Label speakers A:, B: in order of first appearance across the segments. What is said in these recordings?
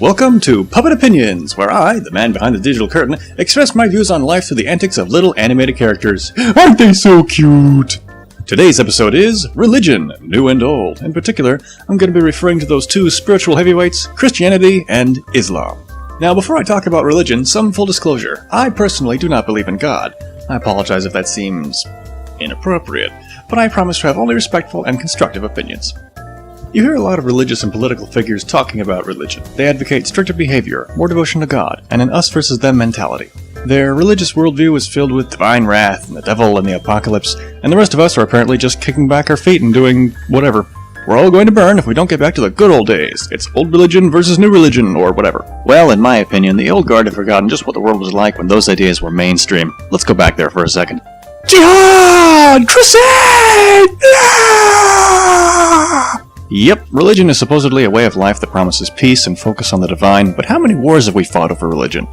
A: Welcome to Puppet Opinions, where I, the man behind the digital curtain, express my views on life through the antics of little animated characters. Aren't they so cute? Today's episode is Religion, New and Old. In particular, I'm going to be referring to those two spiritual heavyweights, Christianity and Islam. Now, before I talk about religion, some full disclosure. I personally do not believe in God. I apologize if that seems inappropriate, but I promise to have only respectful and constructive opinions. You hear a lot of religious and political figures talking about religion. They advocate stricter behavior, more devotion to God, and an us versus them mentality. Their religious worldview is filled with divine wrath and the devil and the apocalypse, and the rest of us are apparently just kicking back our feet and doing whatever. We're all going to burn if we don't get back to the good old days. It's old religion versus new religion, or whatever. Well, in my opinion, the old guard have forgotten just what the world was like when those ideas were mainstream. Let's go back there for a second. Jihad! Crusade! Ah! Yep, religion is supposedly a way of life that promises peace and focus on the divine, but how many wars have we fought over religion?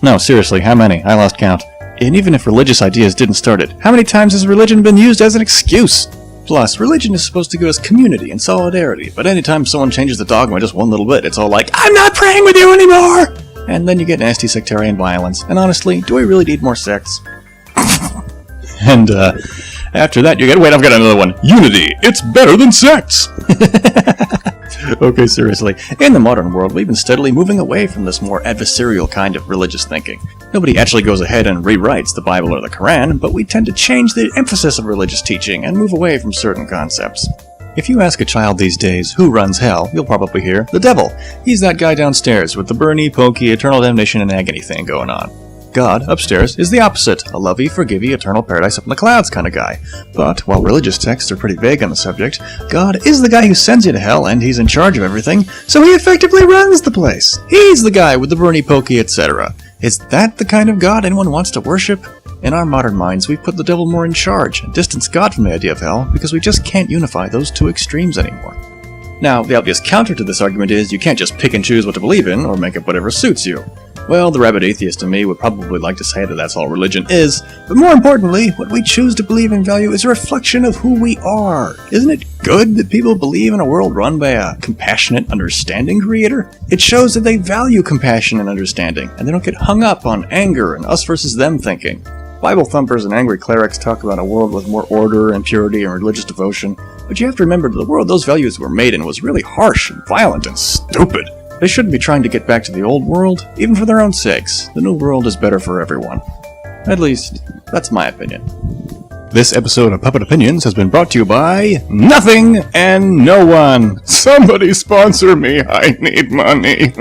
A: No, seriously, how many? I lost count. And even if religious ideas didn't start it, how many times has religion been used as an excuse? Plus, religion is supposed to give us community and solidarity, but anytime someone changes the dogma just one little bit, it's all like, I'm not praying with you anymore! And then you get nasty sectarian violence, and honestly, do we really need more sects? And, after that you get, wait, I've got another one. Unity, it's better than sects! Okay, seriously. In the modern world, we've been steadily moving away from this more adversarial kind of religious thinking. Nobody actually goes ahead and rewrites the Bible or the Quran, but we tend to change the emphasis of religious teaching and move away from certain concepts. If you ask a child these days who runs hell, you'll probably hear, the devil. He's that guy downstairs with the burny, pokey, eternal damnation and agony thing going on. God, upstairs, is the opposite, a lovey, forgivey, eternal paradise up in the clouds kind of guy. But, while religious texts are pretty vague on the subject, God is the guy who sends you to hell, and he's in charge of everything, so he effectively runs the place. He's the guy with the burny pokey, etc. Is that the kind of God anyone wants to worship? In our modern minds, we've put the devil more in charge, and distanced God from the idea of hell, because we just can't unify those two extremes anymore. Now, the obvious counter to this argument is you can't just pick and choose what to believe in, or make up whatever suits you. Well, the rabid atheist in me would probably like to say that that's all religion is, but more importantly, what we choose to believe and value is a reflection of who we are. Isn't it good that people believe in a world run by a compassionate, understanding creator? It shows that they value compassion and understanding, and they don't get hung up on anger and us versus them thinking. Bible thumpers and angry clerics talk about a world with more order and purity and religious devotion, but you have to remember that the world those values were made in was really harsh and violent and stupid. They shouldn't be trying to get back to the old world, even for their own sakes. The new world is better for everyone. At least, that's my opinion. This episode of Puppet Opinions has been brought to you by nothing and no one. Somebody sponsor me, I need money.